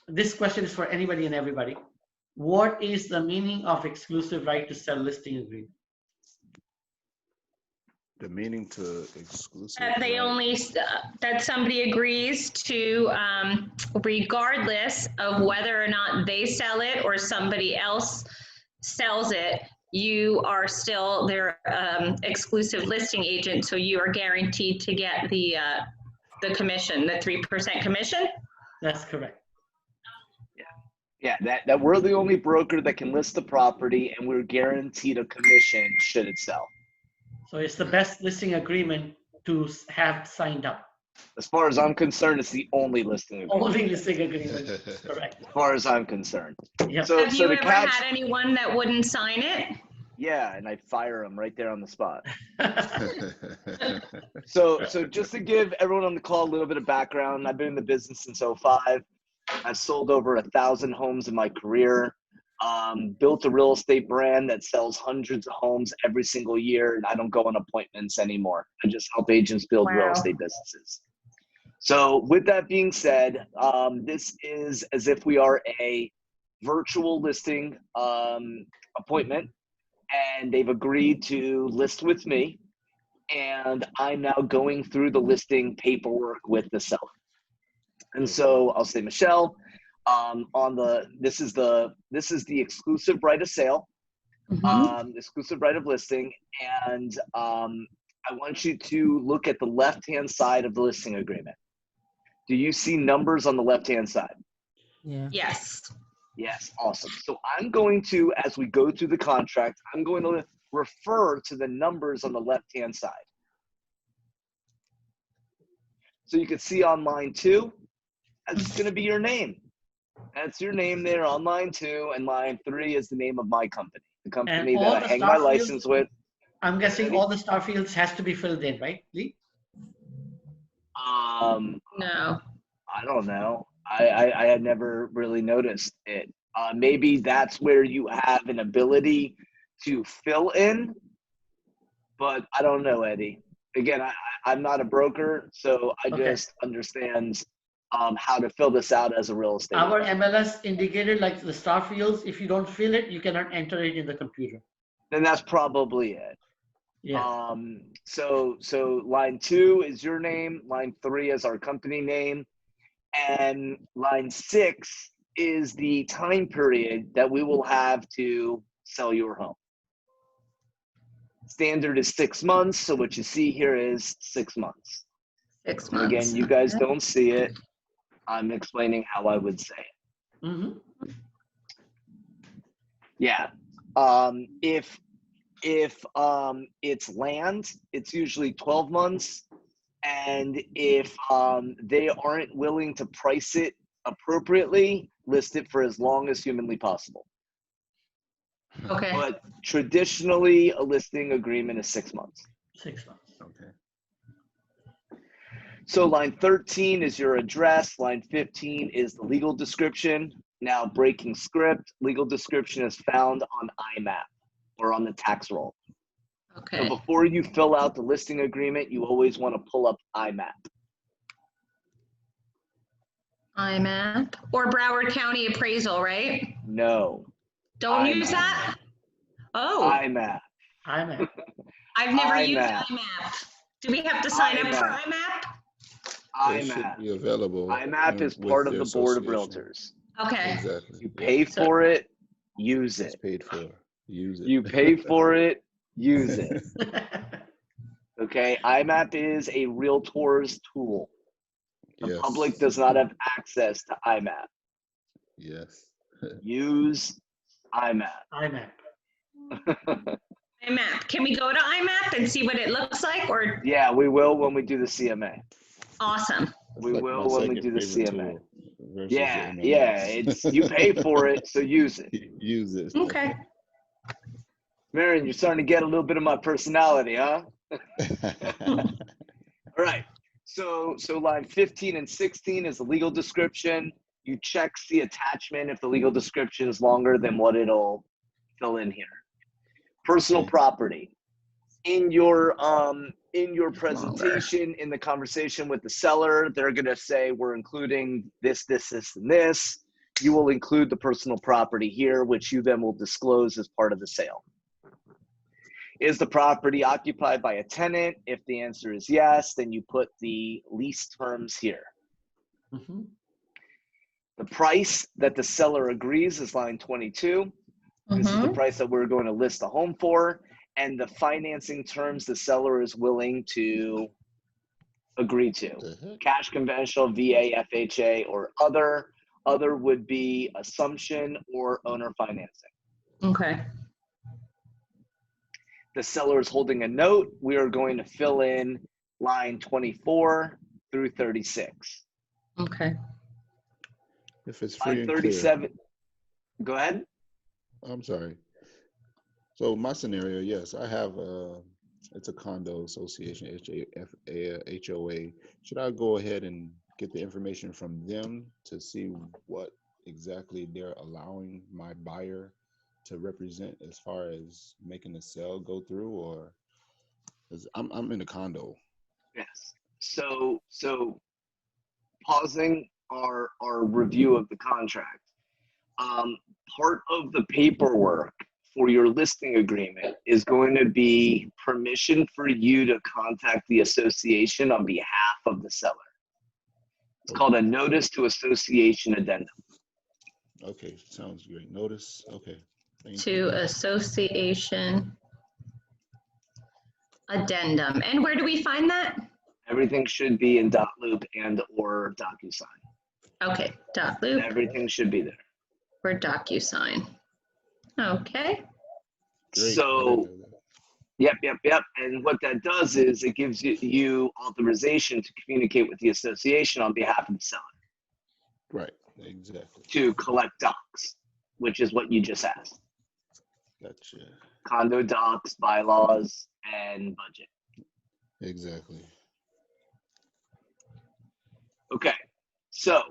this question is for anybody and everybody. What is the meaning of exclusive right to sell listing agreement? The meaning to exclusive. That they only, that somebody agrees to, regardless of whether or not they sell it or somebody else sells it, you are still their exclusive listing agent, so you are guaranteed to get the commission, the 3% commission? That's correct. Yeah, that we're the only broker that can list the property, and we're guaranteed a commission should it sell. So it's the best listing agreement to have signed up. As far as I'm concerned, it's the only listing agreement. Only listing agreement, correct. As far as I'm concerned. Yep. So, Have you the ever had anyone that wouldn't sign it? Yeah, and I'd fire them right there on the spot. So just to give everyone on the call a little bit of background, I've been in the business since '05. I've sold over 1,000 homes in my career. Built a real estate brand that sells hundreds of homes every single year, and I don't go on appointments anymore. I just help agents build real estate businesses. So with that being said, this is as if we are a virtual listing appointment, and they've agreed to list with me, and I'm now going through the listing paperwork with the seller. And so I'll say, Michelle, this is the exclusive right of sale, exclusive right of listing, and I want you to look at the left-hand side of the listing agreement. Do you see numbers on the left-hand side? Yeah. Yes. Yes, awesome. So I'm going to, as we go through the contract, I'm going to refer to the numbers on the left-hand side. So you can see on line 2, that's going to be your name. That's your name there on line 2, and line 3 is the name of my company, the company that I hang my license with. I'm guessing all the star fields has to be filled in, right, Lee? No. I don't know. I had never really noticed it. Maybe that's where you have an ability to fill in, but I don't know, Eddie. Again, I'm not a broker, so I just understand how to fill this out as a real estate Our agent. MLS indicated like the star fields. If you don't fill it, you cannot enter it in the computer. Then that's probably it. Yeah. So line 2 is your name, line 3 is our company name, and line 6 is the time period that we will have to sell your home. Standard is 6 months, so what you see here is 6 months. 6 And months. again, you guys don't see it. I'm explaining how I would say it. Mm-hmm. Yeah. If it's land, it's usually 12 months. And if they aren't willing to price it appropriately, list it for as long as humanly possible. Okay. But traditionally, a listing agreement is 6 months. 6 months. Okay. So line 13 is your address. Line 15 is the legal description. Now, breaking script, legal description is found on IMAP or on the tax roll. Okay. So before you fill out the listing agreement, you always want to pull up IMAP. IMAP or Broward County Appraisal, right? No. Don't IMAP. use that? Oh, IMAP. I'm at. I've never used IMAP. IMAP. Do we have to sign up for IMAP? It should IMAP. be available. IMAP is with part of their the board of association. realtors. Okay. Exactly. You pay for it, use It's it. paid for. Use it. You pay for it, use it. Okay, IMAP is a realtor's tool. The Yes. public does not have access to IMAP. Yes. Use IMAP. I'm at. IMAP. Can we go to IMAP and see what it looks like? Or Yeah, we will when we do the CMA. awesome. That's We like will my when we second do the favorite CMA. tool versus Yeah, the yeah. MLS. It's you pay for it, so use it. Use it. Okay. Marion, you're starting to get a little bit of my personality, huh? All right. So line 15 and 16 is the legal description. You check the attachment if the legal description is longer than what it'll fill in here. Personal Okay. property. In your in your Longer. presentation, in the conversation with the seller, they're going to say, we're including this, this, this, and this. You will include the personal property here, which you then will disclose as part of the sale. Is the property occupied by a tenant? If the answer is yes, then you put the lease terms here. Mhm. The price that the seller agrees is line 22. This is the price that we're going to list the home for, and the financing terms the seller is willing to agree to. The heck? Cash, conventional, VA, FHA, or other. Other would be assumption or owner financing. Okay. The seller is holding a note. We are going to fill in line 24 through 36. Okay. If it's free Line and clear. 37. Go ahead. I'm sorry. So my scenario, yes, I have it's a condo association, HOA. Should I go ahead and get the information from them to see what exactly they're allowing my buyer to represent as far as making the sale go through, or 'cause I'm in a condo. Yes. So pausing our review of the contract. Part of the paperwork for your listing agreement is going to be permission for you to contact the association on behalf of the seller. It's called a notice to association addendum. Okay, sounds great. Notice. Okay. Thank To you. association addendum. And where do we find that? Everything should be in .loop and or DocuSign. Okay, dot loop Everything should be there. or DocuSign. Okay. Great. I So, didn't know yep. And what that does is it gives you authorization to communicate with the association on behalf of the seller that. Right. Exactly. to collect docs, which is what you just asked. Gotcha. Condo docs, bylaws, and budget. Exactly. Okay, so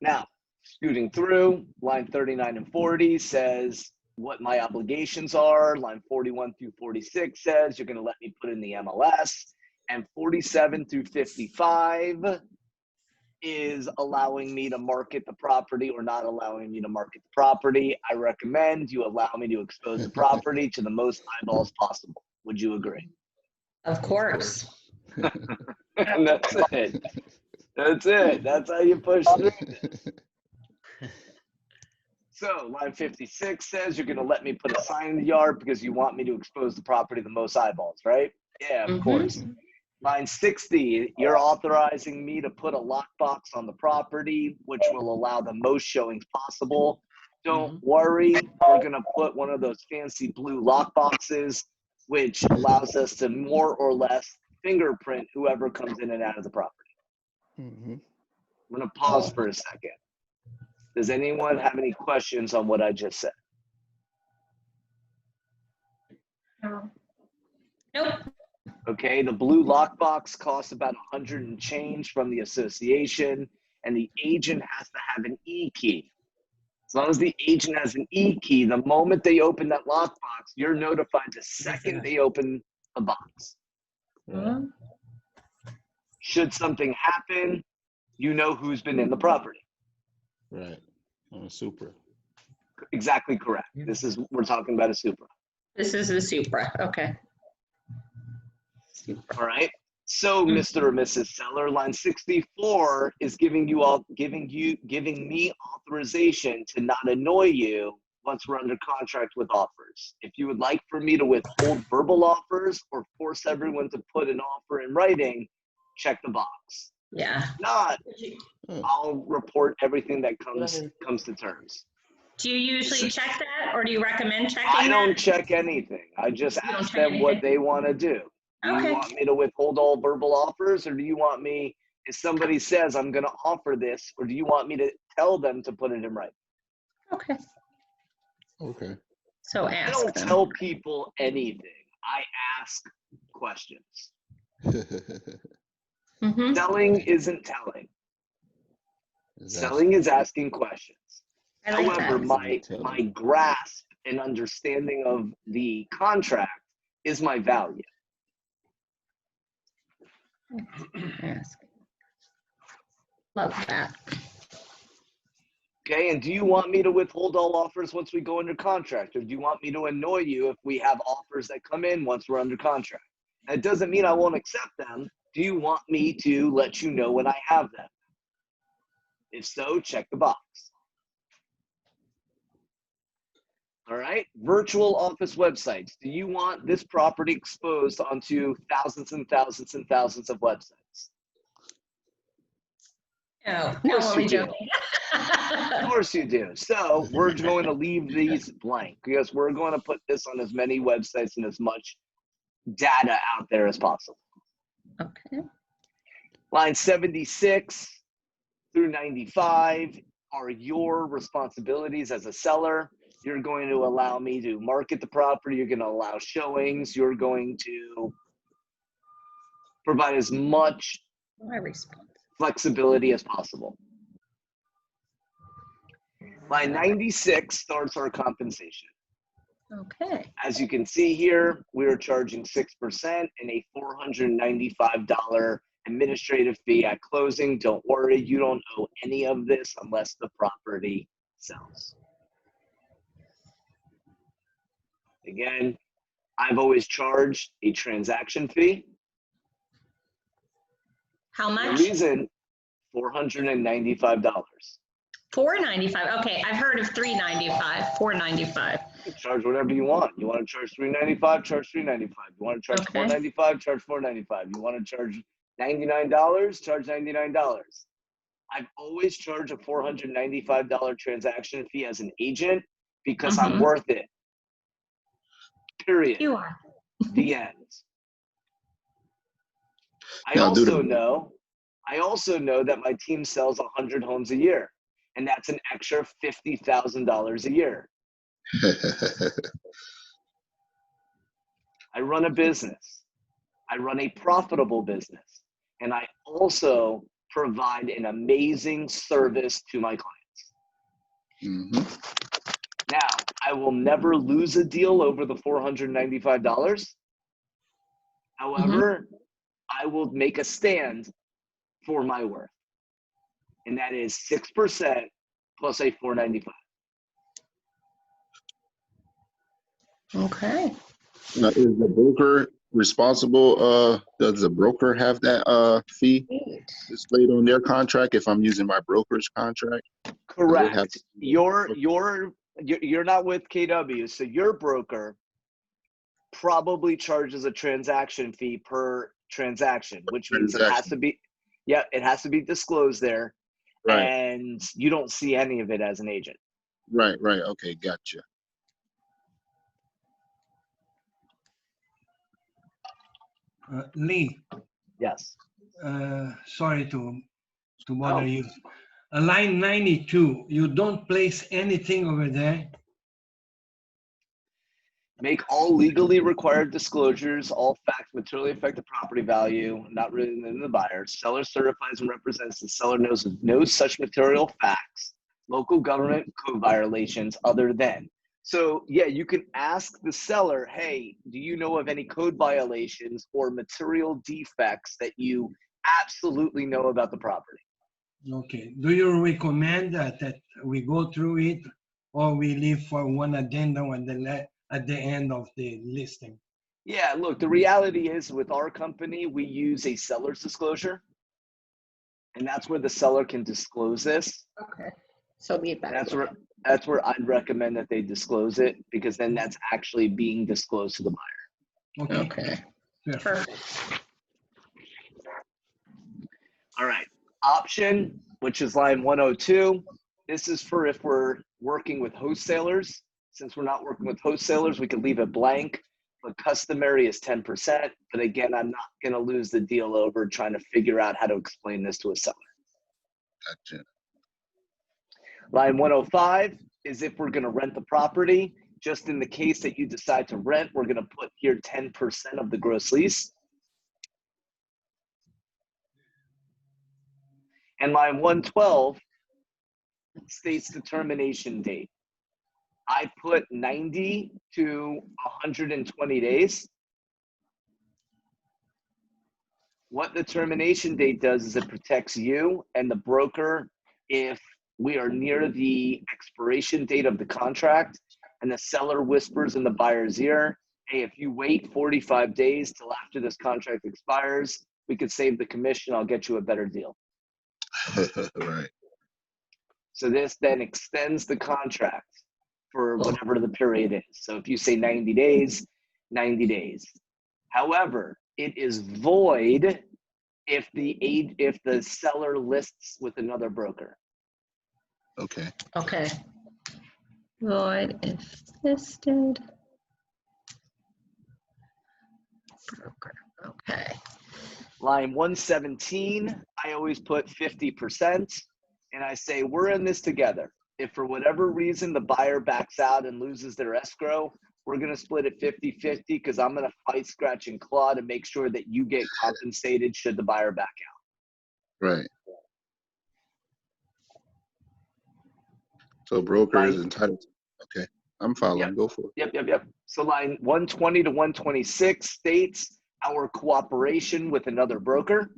now scooting through, line 39 and 40 says what my obligations are. Line 41 through 46 says you're going to let me put in the MLS. And 47 through 55 is allowing me to market the property or not allowing me to market the property. I recommend you allow me to expose the property to the most eyeballs possible. Would you agree? Of course. And that's it. That's it. That's how you push through. So line 56 says you're going to let me put a sign in the yard because you want me to expose the property to the most eyeballs, right? Yeah, of course. Line 60, you're authorizing me to put a lockbox on the property, which will allow the most showings possible. Don't worry, we're going to put one of those fancy blue lockboxes, which allows us to more or less fingerprint whoever comes in and out of the property. I'm going to pause for a second. Does anyone have any questions on what I just said? Nope. Okay, the blue lockbox costs about 100 and change from the association, and the agent has to have an E-key. As long as the agent has an E-key, the moment they open that lockbox, you're notified the second they open the box. Right. Should something happen, you know who's been in the property. Right. On a Supra. Exactly correct. We're talking about a Supra. This is the Supra. Okay. All right. So, Mr. or Mrs. Seller, line 64 is giving me authorization to not annoy you once we're under contract with offers. If you would like for me to withhold verbal offers or force everyone to put an offer in writing, check the box. Yeah. If not, I'll report everything that comes to terms. Do you usually check that, or do you recommend checking I don't that? check anything. I just You don't ask check them what anything? they want to do. Do Okay. you want me to withhold all verbal offers, or do you want me, if somebody says I'm going to offer this, or do you want me to tell them to put it in writing? Okay. Okay. So I ask don't them. tell people anything. I ask questions. Selling isn't telling. Selling is asking questions. I like However, that. my grasp and understanding of the contract is my value. Ask. Love that. Okay, and do you want me to withhold all offers once we go under contract? Or do you want me to annoy you if we have offers that come in once we're under contract? That doesn't mean I won't accept them. Do you want me to let you know when I have them? If so, check the box. All right, virtual office websites. Do you want this property exposed onto thousands and thousands and thousands of websites? Oh, Of no, course only you do. joking. Of course you do. So we're going to leave these blank because we're going to put this on as many websites and as much data out there as possible. Okay. Line 76 through 95 are your responsibilities as a seller. You're going to allow me to market the property. You're going to allow showings. You're going to provide as much My response. flexibility as possible. Line 96 starts our compensation. Okay. As you can see here, we are charging 6% and a $495 administrative fee at closing. Don't worry, you don't owe any of this unless the property sells. Again, I've always charged a transaction fee. How The much? reason, $495. $4.95. Okay, I've heard of $3.95. $4.95. You can charge whatever you want. You want to charge $395, charge $395. You want to charge Okay. $495, charge $495. You want to charge $99, charge $99. I've always charged a $495 transaction fee as an agent because I'm worth it. Period. You are. The end. I Now, also know that my team sells 100 homes a year, and that's an extra $50,000 a year. I run a business. I run a profitable business, and I also provide an amazing service to my clients. Mm-hmm. Now, I will never lose a deal over the $495. However, I will make a stand for my worth, and that is 6% plus a $495. Okay. Now, is the broker responsible? Does the broker have that fee displayed on their contract if I'm using my broker's contract? Correct. You're not with KW, so your broker probably charges a transaction fee per transaction, which means it has to be, it has to be disclosed there, Right. and you don't see any of it as an agent. Right. Okay, gotcha. Lee, Yes. sorry to bother you. Line 92, you don't place anything over there? Make all legally required disclosures. All facts materially affect the property value, not written in the buyer. Seller certifies and represents the seller knows of no such material facts, local government code violations other than. So yeah, you can ask the seller, hey, do you know of any code violations or material defects that you absolutely know about the property? Okay. Do you recommend that we go through it, or we leave for one addendum at the end of the listing? Yeah, look, the reality is with our company, we use a seller's disclosure, and that's where the seller can disclose this. Okay. So leave that. That's where I'd recommend that they disclose it, because then that's actually being disclosed to the buyer. Okay. Perfect. All right. Option, which is line 102. This is for if we're working with wholesalers. Since we're not working with wholesalers, we could leave it blank, but customary is 10%. But again, I'm not going to lose the deal over trying to figure out how to explain this to a seller. Gotcha. Line 105 is if we're going to rent the property. Just in the case that you decide to rent, we're going to put here 10% of the gross lease. And line 112 states the termination date. I put 90 to 120 days. What the termination date does is it protects you and the broker if we are near the expiration date of the contract and the seller whispers in the buyer's ear, hey, if you wait 45 days till after this contract expires, we could save the commission. I'll get you a better deal. Right. So this then extends the contract for whatever the period is. So if you say 90 days, 90 days. However, it is void if the seller lists with another broker. Okay. Okay. Void if listed. Broker. Okay. Line 117, I always put 50%, and I say we're in this together. If for whatever reason the buyer backs out and loses their escrow, we're going to split it 50-50 because I'm going to fight, scratch, and claw to make sure that you get compensated should the buyer back out. Right. So broker is entitled. Okay. I'm following. Yep. Go for it. Yep. So line 120 to 126 states our cooperation with another broker.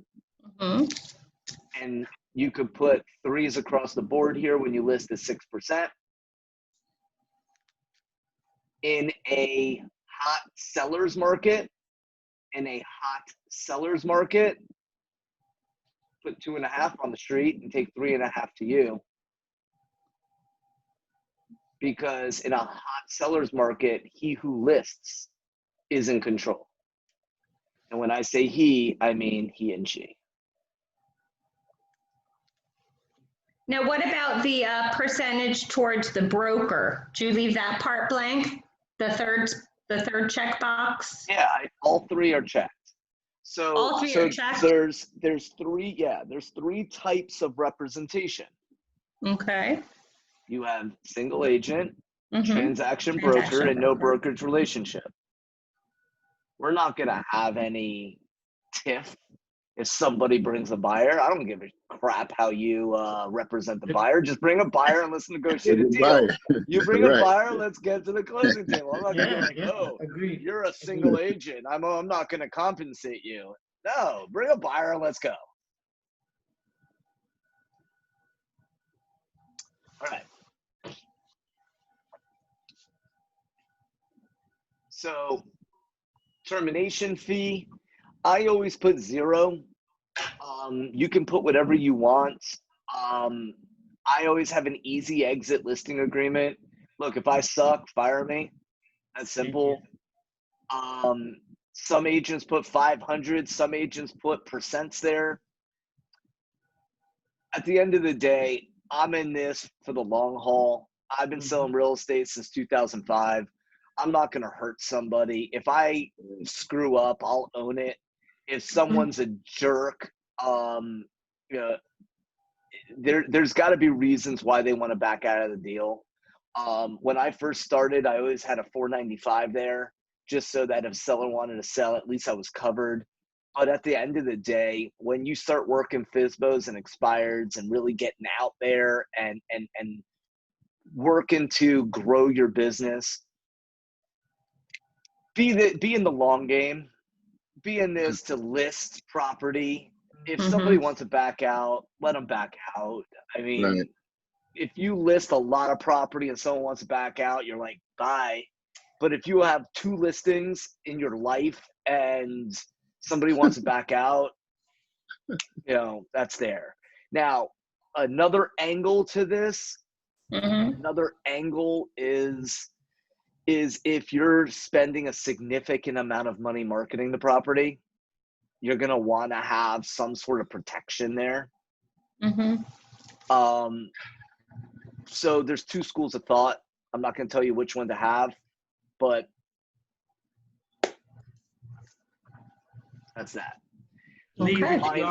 Mm-hmm. And you could put 3s across the board here when you list at 6%. In a hot seller's market, put 2.5 on the street and take 3.5 to you. Because in a hot seller's market, he who lists is in control. And when I say he, I mean he and she. Now, what about the percentage towards the broker? Do you leave that part blank? The third checkbox? Yeah, all 3 are checked. So, All 3 are checked? there's 3 types of representation. Okay. You have single agent, Mm-hmm. transaction broker, and no brokerage relationship. We're not going to have any tiff if somebody brings a buyer. I don't give a crap how you represent the buyer. Just bring a buyer and let's negotiate a deal. You bring a buyer, let's get to the closing table. I'm not going to be like, oh, agreed. you're a single agent. I'm not going to compensate you. No, bring a buyer and let's go. All right. So termination fee, I always put 0. You can put whatever you want. I always have an easy exit listing agreement. Look, if I suck, fire me. That's simple. Some agents put 500, some agents put percents there. At the end of the day, I'm in this for the long haul. I've been selling real estate since 2005. I'm not going to hurt somebody. If I screw up, I'll own it. If someone's a jerk, there's got to be reasons why they want to back out of the deal. When I first started, I always had a 495 there, just so that if seller wanted to sell, at least I was covered. But at the end of the day, when you start working FSBOs and expireds and really getting out there and working to grow your business, be in the long game. Be in this to list property. If somebody wants to back out, let them back out. I mean, if you list a lot of property and someone wants to back out, you're like, bye. But if you have 2 listings in your life and somebody wants to back out, that's there. Now, another angle to this, another angle is if you're spending a significant amount of money marketing the property, you're going to want to have some sort of protection there. So there's 2 schools of thought. I'm not going to tell you which one to have, but that's that. Lee, Okay.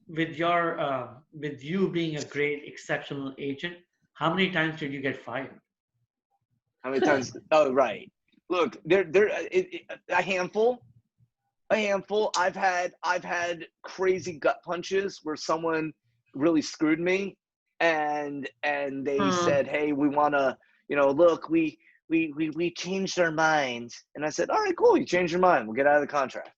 with you being a great, exceptional agent, how many times did you get fired? How many times? Oh, right. Look, a handful. I've had crazy gut punches where someone really screwed me, and they said, "Hey, we want to, look, we changed our mind." And I said, "All right, cool. You changed your mind. We'll get out of the contract."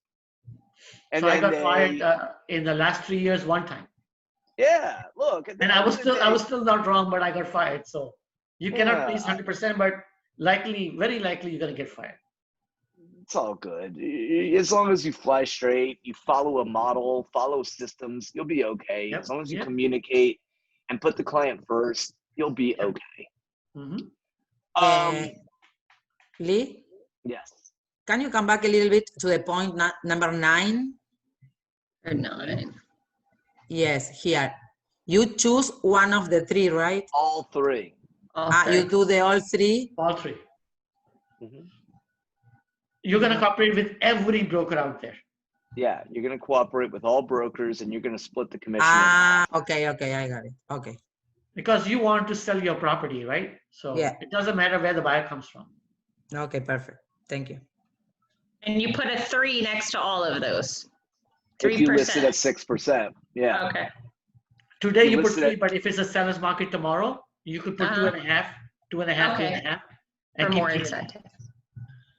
And So I then got fired in the last 3 years one time. yeah, look. At the And end I was of the day, still not wrong, but I got fired. So you cannot yeah, please 100%, but likely, very likely, you're gonna get fired. it's all good. As long as you fly straight, you follow a model, follow systems, you'll be okay. Yep, As long as you yep. communicate and put the client first, you'll be Yep. okay. Mm-hmm. Lee, Yes. can you come back a little bit to the point number 9? Or 9. Yes, here. You choose one of the 3, right? All 3. All You 3. do the all 3? All 3. Mhm. You're gonna cooperate with every broker out there. Yeah, you're going to cooperate with all brokers and you're going to split the commission in half. Okay, I got it. Okay. Because you want to sell your property, right? So Yeah. it doesn't matter where the buyer comes from. Okay, perfect. Thank you. And you put a 3 next to all of those. If you list it 3%. at 6%. Yeah. Okay. Today You you put listed 3, it- but if it's a seller's market tomorrow, you could put 2.5, 2.5, Okay. 2.5, For and keep more 3.5. incentive.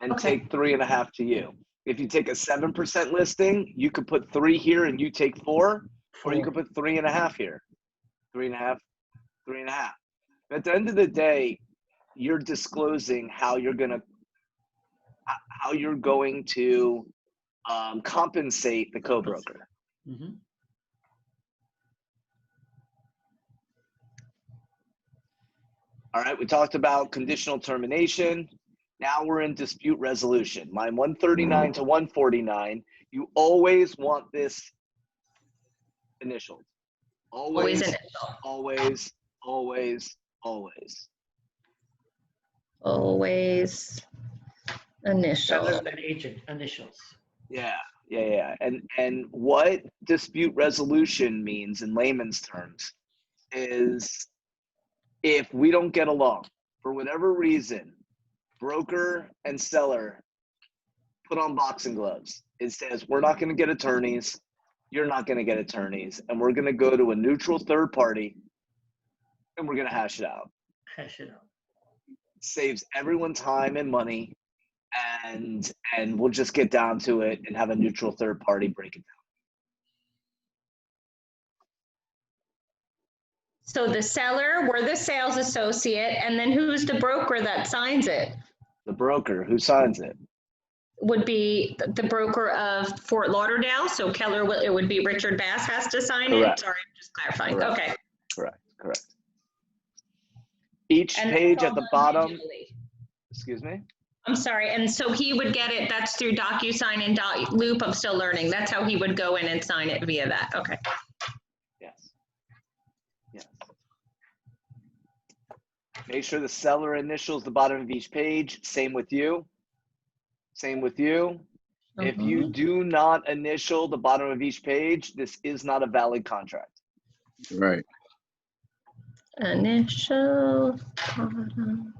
And Okay. take 3.5 to you. If you take a 7% listing, you could put 3 here and you take 4, or you could put 3.5 here. 3.5, 3.5. At the end of the day, you're disclosing how you're going to compensate the co-broker. Mm-hmm. All right, we talked about conditional termination. Now we're in dispute resolution. Line 139 to 149. You always want this initialed. Always Always, initial. always, always, always. Always initial. Seller and agent initials. Yeah. And what dispute resolution means in layman's terms is if we don't get along for whatever reason, broker and seller put on boxing gloves. It says, we're not going to get attorneys. You're not going to get attorneys. And we're going to go to a neutral third party and we're going to hash it out. Hash it out. Saves everyone time and money. And we'll just get down to it and have a neutral third party break it down. So the seller, we're the sales associate, and then who's the broker that signs it? The broker who signs it. Would be the broker of Fort Lauderdale. So Keller, it would be Richard Bass has to sign Correct. it. Sorry, I'm just clarifying. Correct. Okay. Correct. Each And page that's at the all bottom, digitally. excuse me? I'm sorry. And so he would get it. That's through DocuSign and Loop. I'm still learning. That's how he would go in and sign it via that. Okay. Yes. Make sure the seller initials the bottom of each page. Same with you. If you do not initial the bottom of each page, this is not a valid contract. Right. Initial. And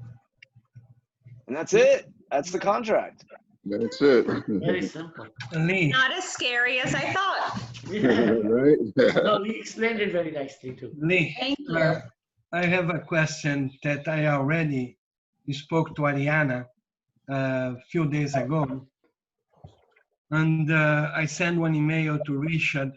that's it. That's the contract. That's it. Very simple. Lee, Not as scary as I thought. Right. No, he explained it very nicely too. Lee, Thank you. I have a question that I already spoke to Ariana a few days ago. And I sent one email to Richard